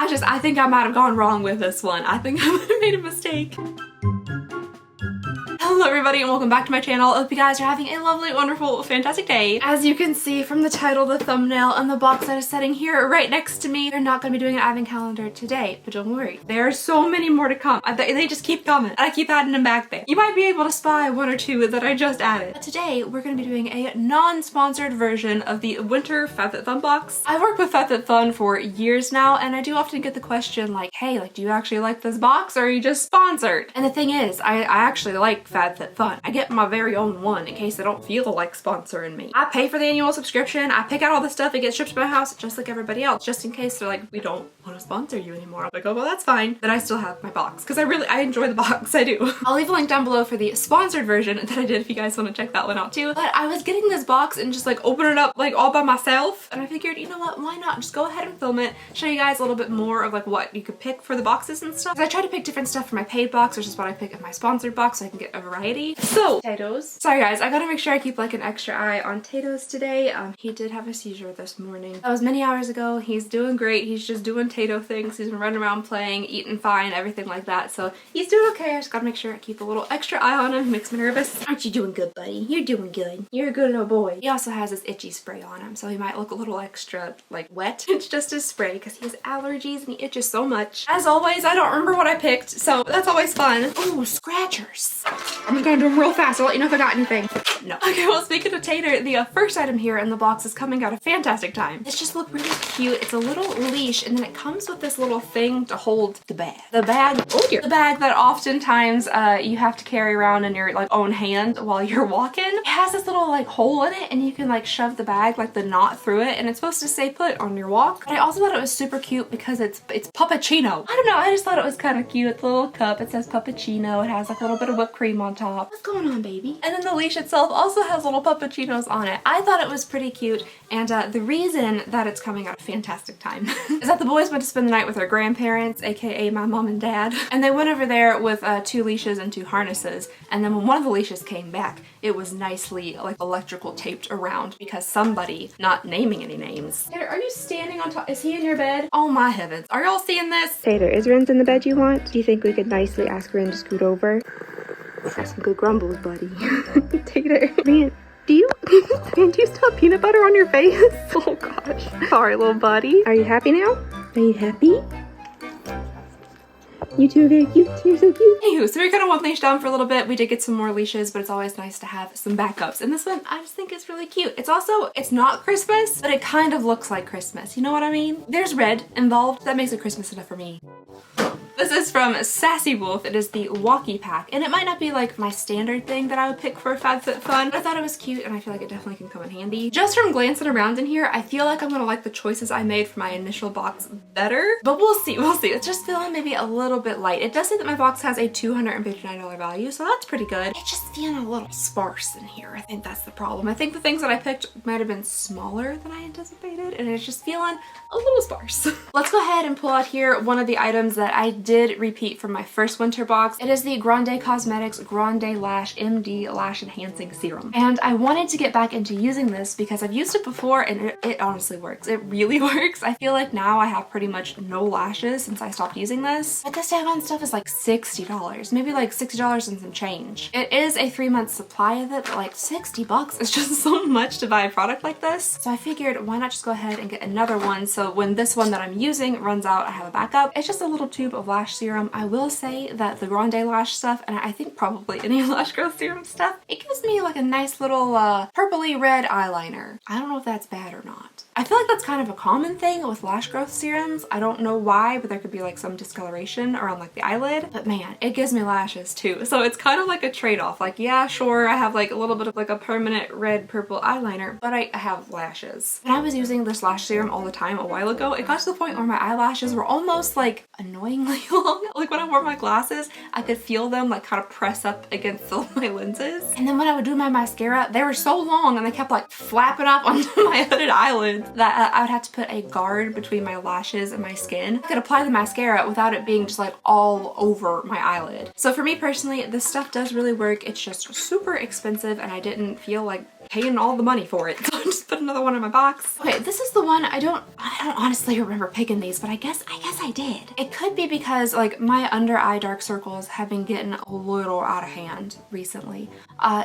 I think I might have gone wrong with this one. I think I might have made a mistake. Hello everybody and welcome back to my channel. I hope you guys are having a lovely, wonderful, fantastic day. As you can see from the title, the thumbnail, and the box that is sitting here right next to me, they're not going to be doing an advent calendar today, but don't worry. There are so many more to come. They just keep coming, and I keep adding them back there. You might be able to spy one or two that I just added. But today, we're going to be doing a non-sponsored version of the Winter FabFitFun Box. I've worked with FabFitFun for years now, and I do often get the question like, hey, like, do you actually like this box, or are you just sponsored? And the thing is, I actually like FabFitFun. I get my very own one in case they don't feel like sponsoring me. I pay for the annual subscription, I pick out all the stuff, it gets shipped to my house just like everybody else, just in case they're like, we don't want to sponsor you anymore. I'm like, oh well, that's fine. Then I still have my box because I enjoy the box. I do. I'll leave a link down below for the sponsored version that I did if you guys want to check that one out too. But I was getting this box and just like opening it up like all by myself, and I figured, you know what, why not just go ahead and film it, show you guys a little bit more of like what you could pick for the boxes and stuff. I try to pick different stuff for my paid box versus what I pick in my sponsored box so I can get a variety. So, Tato's. Sorry guys, I gotta make sure I keep like an extra eye on Tato's today. He did have a seizure this morning. That was many hours ago. He's doing great. He's just doing Tato things. He's been running around playing, eating fine, everything like that. So he's doing okay. I just gotta make sure I keep a little extra eye on him. He makes me nervous. Aren't you doing good, buddy? You're doing good. You're a good little boy. He also has this itchy spray on him, so he might look a little extra like wet. It's just his spray because he has allergies and he itches so much. As always, I don't remember what I picked, so that's always fun. Ooh, scratchers. I'm gonna do them real fast. I'll let you know if I got anything. No. Okay, well, speaking of Tater, the first item here in the box is coming at a fantastic time. It's just look really cute. It's a little leash, and then it comes with this little thing to hold the bag. The bag, oh dear. The bag that oftentimes you have to carry around in your like own hand while you're walking. It has this little like hole in it, and you can like shove the bag, like the knot through it, and it's supposed to stay put on your walk. But I also thought it was super cute because it's puppuccino. I don't know, I just thought it was kind of cute. It's a little cup. It says puppuccino. It has like a little bit of whipped cream on top. What's going on, baby? And then the leash itself also has little puppuccinos on it. I thought it was pretty cute, and the reason that it's coming at a fantastic time is that the boys went to spend the night with their grandparents, aka my mom and dad, and they went over there with 2 leashes and 2 harnesses, and then when one of the leashes came back, it was nicely like electrical taped around because somebody, not naming any names. Tater, are you standing on top? Is he in your bed? Oh my heavens. Are y'all seeing this? Tater, is Ren's in the bed you want? Do you think we could nicely ask Ren to scoot over? That's some good grumbles, buddy. Tater, Ren, do you still have peanut butter on your face? Oh gosh. Sorry, little buddy. Are you happy now? Are you happy? You two are very cute. You're so cute. Anywho, so we kind of one leash down for a little bit. We did get some more leashes, but it's always nice to have some backups. And this one, I just think is really cute. It's not Christmas, but it kind of looks like Christmas. You know what I mean? There's red involved. That makes it Christmas enough for me. This is from Sassy Wolf. It is the Walkie Pack, and it might not be like my standard thing that I would pick for FabFitFun, but I thought it was cute, and I feel like it definitely can come in handy. Just from glancing around in here, I feel like I'm gonna like the choices I made for my initial box better, but we'll see, we'll see. It's just feeling maybe a little bit light. It does say that my box has a $259 value, so that's pretty good. It's just feeling a little sparse in here. I think that's the problem. I think the things that I picked might have been smaller than I anticipated, and it's just feeling a little sparse. Let's go ahead and pull out here one of the items that I did repeat from my first winter box. It is the Grande Cosmetics Grande Lash MD Lash Enhancing Serum. And I wanted to get back into using this because I've used it before and it honestly works. It really works. I feel like now I have pretty much no lashes since I stopped using this. But this daggone stuff is like $60. Maybe like $60 and some change. It is a 3-month supply of it, but like $60 is just so much to buy a product like this. So I figured why not just go ahead and get another one so when this one that I'm using runs out, I have a backup. It's just a little tube of lash serum. I will say that the Grande Lash stuff, and I think probably any lash growth serum stuff, it gives me like a nice little purpley red eyeliner. I don't know if that's bad or not. I feel like that's kind of a common thing with lash growth serums. I don't know why, but there could be like some discoloration around like the eyelid. But man, it gives me lashes too. So it's kind of like a trade-off. Like, yeah, sure, I have like a little bit of like a permanent red purple eyeliner, but I have lashes. When I was using this lash serum all the time a while ago, it got to the point where my eyelashes were almost like annoyingly long. Like when I wore my glasses, I could feel them like kind of press up against my lenses. And then when I would do my mascara, they were so long and they kept like flapping up onto my hooded eyelids that I would have to put a guard between my lashes and my skin. I could apply the mascara without it being just like all over my eyelid. So for me personally, this stuff does really work. It's just super expensive and I didn't feel like paying all the money for it. So just put another one in my box. Okay, this is the one I don't honestly remember picking these, but I guess I did. It could be because like my under eye dark circles have been getting a little out of hand recently.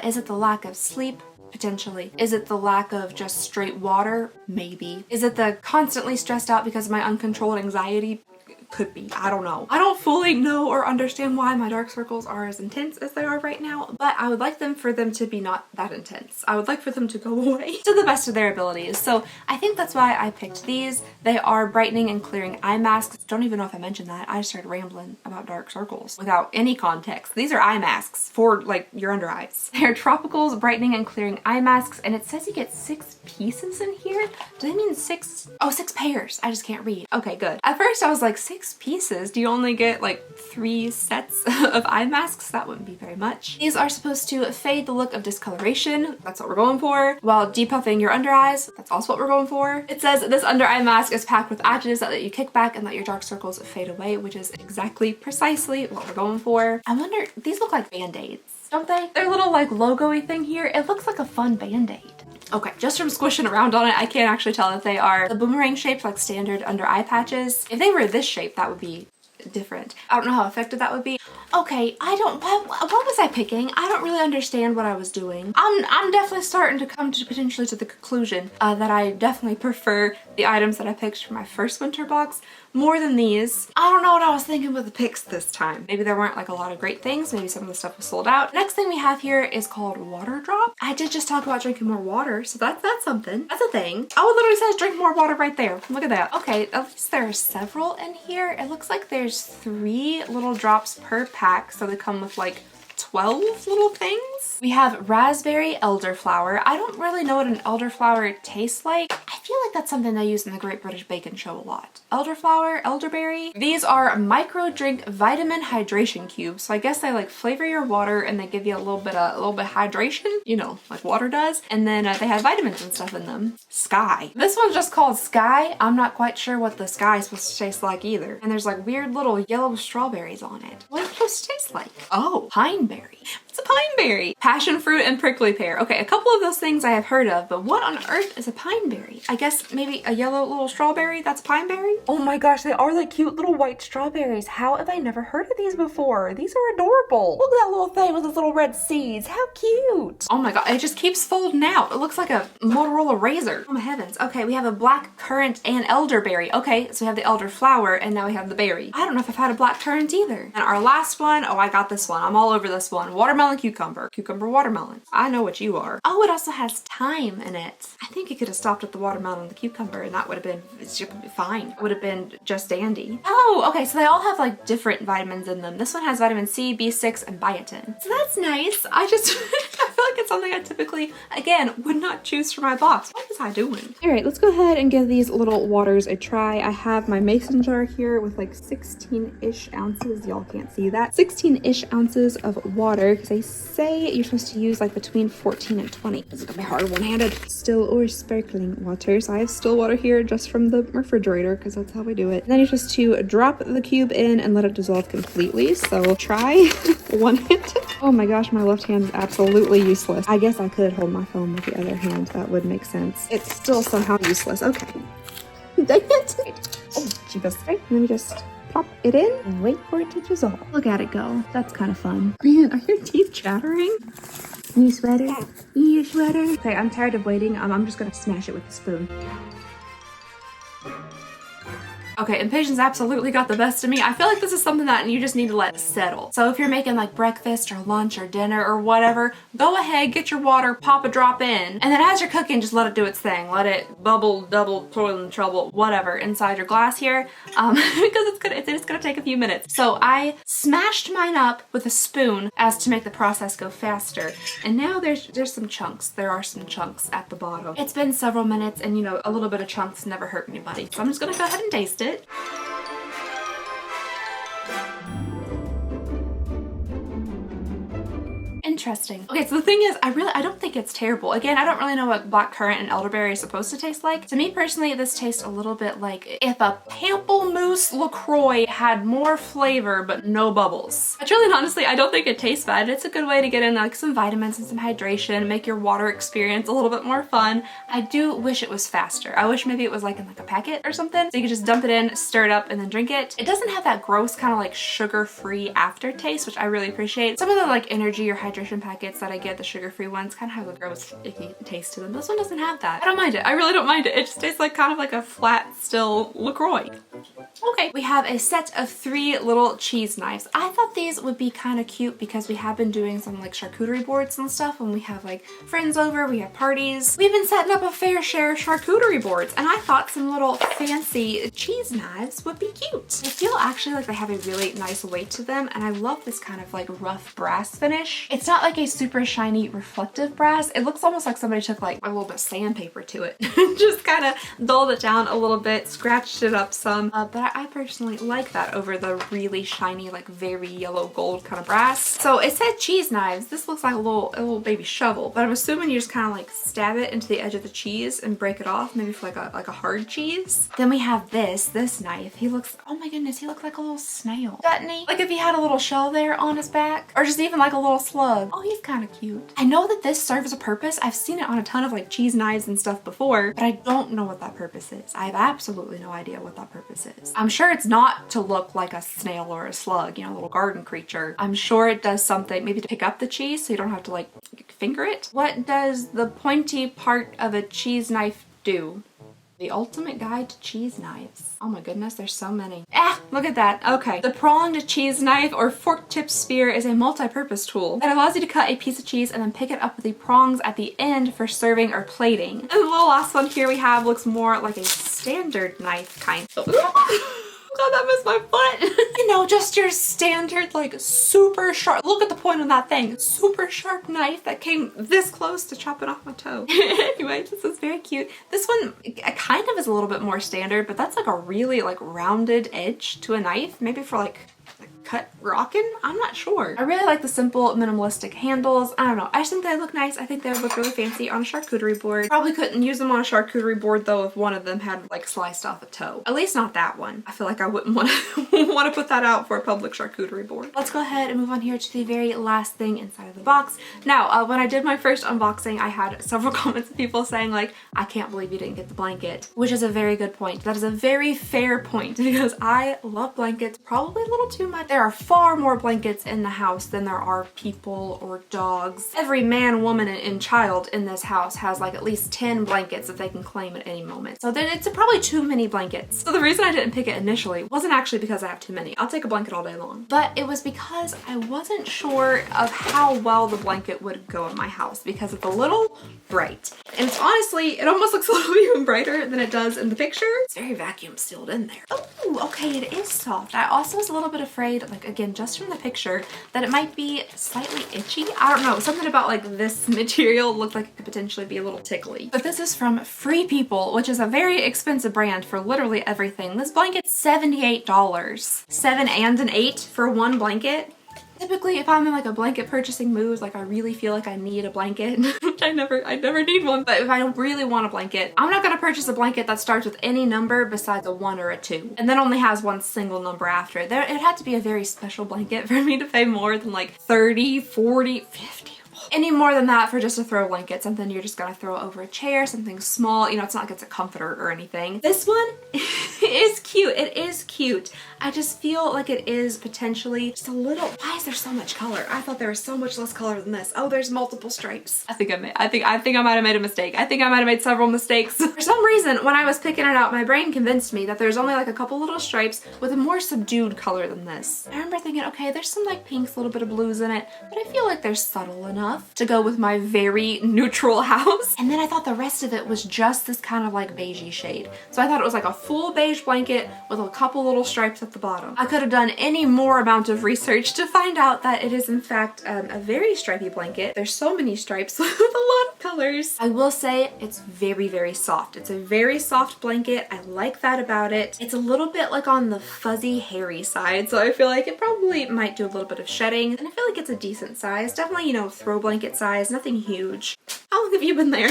Is it the lack of sleep? Potentially. Is it the lack of just straight water? Maybe. Is it the constantly stressed out because of my uncontrolled anxiety? Could be. I don't know. I don't fully know or understand why my dark circles are as intense as they are right now, but I would like for them to be not that intense. I would like for them to go away to the best of their abilities. So I think that's why I picked these. They are brightening and clearing eye masks. Don't even know if I mentioned that. I just started rambling about dark circles without any context. These are eye masks for like your under eyes. They're tropicals, brightening and clearing eye masks, and it says you get 6 pieces in here. Do they mean 6? Oh, 6 pairs. I just can't read. Okay, good. At first I was like, 6 pieces? Do you only get like 3 sets of eye masks? That wouldn't be very much. These are supposed to fade the look of discoloration. That's what we're going for. While depuffing your under eyes. That's also what we're going for. It says this under eye mask is packed with adjectives that let you kick back and let your dark circles fade away, which is exactly precisely what we're going for. I wonder, these look like band-aids, don't they? Their little like logo-y thing here, it looks like a fun band-aid. Okay, just from squishing around on it, I can't actually tell if they are the boomerang shaped like standard under eye patches. If they were this shape, that would be different. I don't know how effective that would be. Okay, what was I picking? I don't really understand what I was doing. I'm definitely starting to come to potentially to the conclusion that I definitely prefer the items that I picked for my first winter box more than these. I don't know what I was thinking with the picks this time. Maybe there weren't like a lot of great things. Maybe some of the stuff was sold out. Next thing we have here is called water drop. I did just talk about drinking more water, so that's something. That's a thing. Oh, it literally says drink more water right there. Look at that. Okay, at least there are several in here. It looks like there's 3 little drops per pack, so they come with like 12 little things. We have raspberry elderflower. I don't really know what an elderflower tastes like. I feel like that's something they use in the Great British Bacon Show a lot. Elderflower, elderberry. These are micro drink vitamin hydration cubes. So I guess they like flavor your water and they give you a little bit hydration, you know, like water does. And then they have vitamins and stuff in them. Sky. This one's just called Sky. I'm not quite sure what the sky is supposed to taste like either. And there's like weird little yellow strawberries on it. What is it supposed to taste like? Oh, pineberry. It's a pineberry. Passion fruit and prickly pear. Okay, a couple of those things I have heard of, but what on earth is a pineberry? I guess maybe a yellow little strawberry, that's pineberry? Oh my gosh, they are like cute little white strawberries. How have I never heard of these before? These are adorable. Look at that little thing with those little red seeds. How cute. Oh my god, it just keeps folding out. It looks like a Motorola Razr. Oh my heavens. Okay, we have a black currant and elderberry. Okay, so we have the elderflower and now we have the berry. I don't know if I've had a black currant either. And our last one, oh, I got this one. I'm all over this one. Watermelon cucumber. Cucumber watermelon. I know what you are. Oh, it also has thyme in it. I think it could have stopped at the watermelon and the cucumber and that would have been fine. It would have been just dandy. Oh, okay, so they all have like different vitamins in them. This one has vitamin C, B6, and biotin. So that's nice. I feel like it's something I typically, again, would not choose for my box. What was I doing? All right, let's go ahead and give these little waters a try. I have my mason jar here with like 16-ish ounces. Y'all can't see that. 16-ish ounces of water because they say you're supposed to use like between 14 and 20. This is gonna be hard one-handed. Still or sparkling water. So I have still water here just from the refrigerator because that's how we do it. And then you're supposed to drop the cube in and let it dissolve completely. So try one-handed. Oh my gosh, my left hand is absolutely useless. I guess I could hold my phone with the other hand. That would make sense. It's still somehow useless. Okay. Dang it. Oh, jeebus. Okay, let me just pop it in and wait for it to dissolve. Look at it go. That's kind of fun. Man, are your teeth chattering? You sweater? You sweater? Okay, I'm tired of waiting. I'm just gonna smash it with a spoon. Okay, impatience absolutely got the best of me. I feel like this is something that you just need to let settle. So if you're making like breakfast or lunch or dinner or whatever, go ahead, get your water, pop a drop in, and then as you're cooking, just let it do its thing. Let it bubble, double, toil and trouble, whatever, inside your glass here, because it's gonna take a few minutes. So I smashed mine up with a spoon as to make the process go faster. And now there's some chunks. There are some chunks at the bottom. It's been several minutes and you know, a little bit of chunks never hurt anybody. So I'm just gonna go ahead and taste it. And Interesting. Okay, so the thing is, I don't think it's terrible. Again, I don't really know what blackcurrant and elderberry is supposed to taste like. To me personally, this tastes a little bit like if a pamplemousse LaCroix had more flavor but no bubbles. But truly and honestly, I don't think it tastes bad. It's a good way to get in like some vitamins and some hydration, make your water experience a little bit more fun. I do wish it was faster. I wish maybe it was like in like a packet or something. So you could just dump it in, stir it up, and then drink it. It doesn't have that gross kind of like sugar-free aftertaste, which I really appreciate. Some of the like energy or hydration packets that I get, the sugar-free ones, kind of have a gross icky taste to them. This one doesn't have that. I don't mind it. I really don't mind it. It just tastes like kind of like a flat, still LaCroix. Okay, we have a set of 3 little cheese knives. I thought these would be kind of cute because we have been doing some like charcuterie boards and stuff when we have like friends over, we have parties. We've been setting up a fair share of charcuterie boards, and I thought some little fancy cheese knives would be cute. I feel actually like they have a really nice weight to them, and I love this kind of like rough brass finish. It's not like a super shiny reflective brass. It looks almost like somebody took like a little bit of sandpaper to it. Just kind of dulled it down a little bit, scratched it up some, but I personally like that over the really shiny, like very yellow gold kind of brass. So it said cheese knives. This looks like a little baby shovel, but I'm assuming you just kind of like stab it into the edge of the cheese and break it off, maybe for like a hard cheese. Then we have this knife. He looks, oh my goodness, he looks like a little snail, doesn't he? Like if he had a little shell there on his back, or just even like a little slug. Oh, he's kind of cute. I know that this serves a purpose. I've seen it on a ton of like cheese knives and stuff before, but I don't know what that purpose is. I have absolutely no idea what that purpose is. I'm sure it's not to look like a snail or a slug, you know, a little garden creature. I'm sure it does something, maybe to pick up the cheese so you don't have to like finger it. What does the pointy part of a cheese knife do? The ultimate guide to cheese knives. Oh my goodness, there's so many. Ah, look at that. Okay. The pronged cheese knife or fork-tipped spear is a multi-purpose tool that allows you to cut a piece of cheese and then pick it up with the prongs at the end for serving or plating. And the little last one here we have looks more like a standard knife kind. God, that missed my foot. You know, just your standard, like, super sharp. Look at the point on that thing. Super sharp knife that came this close to chopping off my toe. Anyway, this is very cute. This one kind of is a little bit more standard, but that's like a really, like, rounded edge to a knife. Maybe for, like cut rockin'? I'm not sure. I really like the simple minimalistic handles. I don't know. I just think they look nice. I think they would look really fancy on a charcuterie board. Probably couldn't use them on a charcuterie board though if one of them had like sliced off a toe. At least not that one. I feel like I wouldn't want to put that out for a public charcuterie board. Let's go ahead and move on here to the very last thing inside of the box. Now, when I did my first unboxing, I had several comments of people saying like, I can't believe you didn't get the blanket, which is a very good point. That is a very fair point because I love blankets probably a little too much. There are far more blankets in the house than there are people or dogs. Every man, woman, and child in this house has like at least 10 blankets that they can claim at any moment. So then it's probably too many blankets. So the reason I didn't pick it initially wasn't actually because I have too many. I'll take a blanket all day long. But it was because I wasn't sure of how well the blanket would go in my house because it's a little bright. And it's honestly, it almost looks a little even brighter than it does in the picture. It's very vacuum sealed in there. Oh, okay, it is soft. I also was a little bit afraid, like again, just from the picture, that it might be slightly itchy. I don't know, something about like this material looked like it could potentially be a little tickly. But this is from Free People, which is a very expensive brand for literally everything. This blanket's $78. 7 and an 8 for one blanket. Typically, if I'm in like a blanket purchasing mood, like I really feel like I need a blanket, which I never need one, but if I don't really want a blanket, I'm not gonna purchase a blanket that starts with any number besides a 1 or a 2, and then only has one single number after it. It had to be a very special blanket for me to pay more than like 30, 40, 50. Any more than that for just a throw blanket, something you're just gonna throw over a chair, something small, you know, it's not like it's a comforter or anything. This one is cute. It is cute. I just feel like it is potentially just a little, why is there so much color? I thought there was so much less color than this. Oh, there's multiple stripes. I think I might have made a mistake. I think I might have made several mistakes. For some reason, when I was picking it out, my brain convinced me that there's only like a couple little stripes with a more subdued color than this. I remember thinking, okay, there's some like pinks, a little bit of blues in it, but I feel like they're subtle enough to go with my very neutral house. And then I thought the rest of it was just this kind of like beigey shade. So I thought it was like a full beige beige blanket with a couple little stripes at the bottom. I could have done any more amount of research to find out that it is in fact a very stripy blanket. There's so many stripes with a lot of colors. I will say it's very, very soft. It's a very soft blanket. I like that about it. It's a little bit like on the fuzzy, hairy side, so I feel like it probably might do a little bit of shedding, and I feel like it's a decent size. Definitely, you know, throw blanket size, nothing huge. How long have you been there?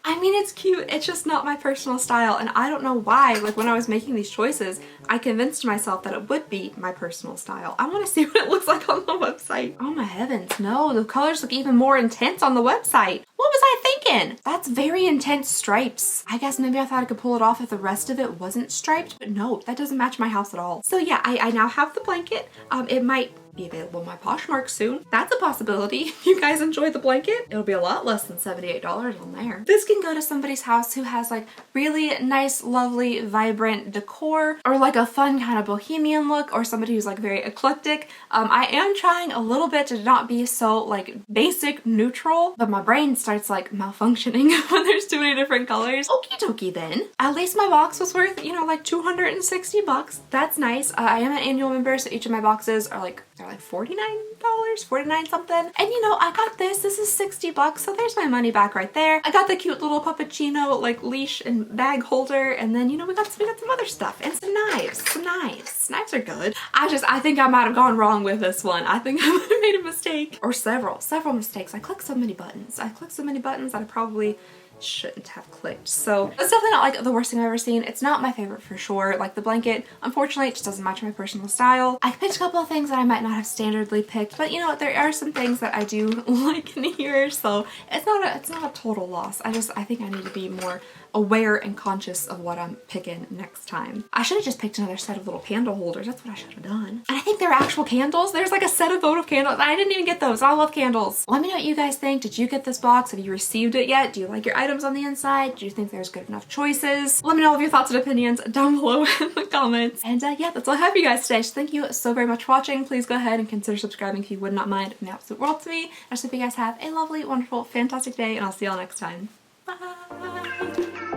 I mean, it's cute, it's just not my personal style, and I don't know why, like when I was making these choices, I convinced myself that it would be my personal style. I want to see what it looks like on the website. Oh my heavens, no, the colors look even more intense on the website. What was I thinking? That's very intense stripes. I guess maybe I thought I could pull it off if the rest of it wasn't striped, but no, that doesn't match my house at all. So yeah, I now have the blanket. It might be available in my Poshmark soon. That's a possibility. If you guys enjoy the blanket, it'll be a lot less than $78 on there. This can go to somebody's house who has like really nice, lovely, vibrant decor, or like a fun kind of bohemian look, or somebody who's like very eclectic. I am trying a little bit to not be so like basic neutral, but my brain starts like malfunctioning when there's too many different colors. Okie dokie then. At least my box was worth, you know, like 260 bucks. That's nice. I am an annual member, so each of my boxes are like, they're like $49, 49 something. And you know, I got this. This is 60 bucks, so there's my money back right there. I got the cute little puppuccino like leash and bag holder, and then you know we got some other stuff and some knives. Some knives. Knives are good. I think I might have gone wrong with this one. I think I might have made a mistake, or several mistakes. I clicked so many buttons. I clicked so many buttons that I probably shouldn't have clicked. So it's definitely not like the worst thing I've ever seen. It's not my favorite for sure. Like the blanket, unfortunately, it just doesn't match my personal style. I picked a couple of things that I might not have standardly picked, but you know, there are some things that I do like in here, so it's not a total loss. I think I need to be more aware and conscious of what I'm picking next time. I should have just picked another set of little candle holders. That's what I should have done. And I think they're actual candles. There's like a set of votive candles. I didn't even get those. I love candles. Let me know what you guys think. Did you get this box? Have you received it yet? Do you like your items on the inside? Do you think there's good enough choices? Let me know all of your thoughts and opinions down below in the comments. And yeah, that's all I have for you guys today. So thank you so very much for watching. Please go ahead and consider subscribing if you would not mind. It means the absolute world to me. I just hope you guys have a lovely, wonderful, fantastic day, and I'll see y'all next time. Bye!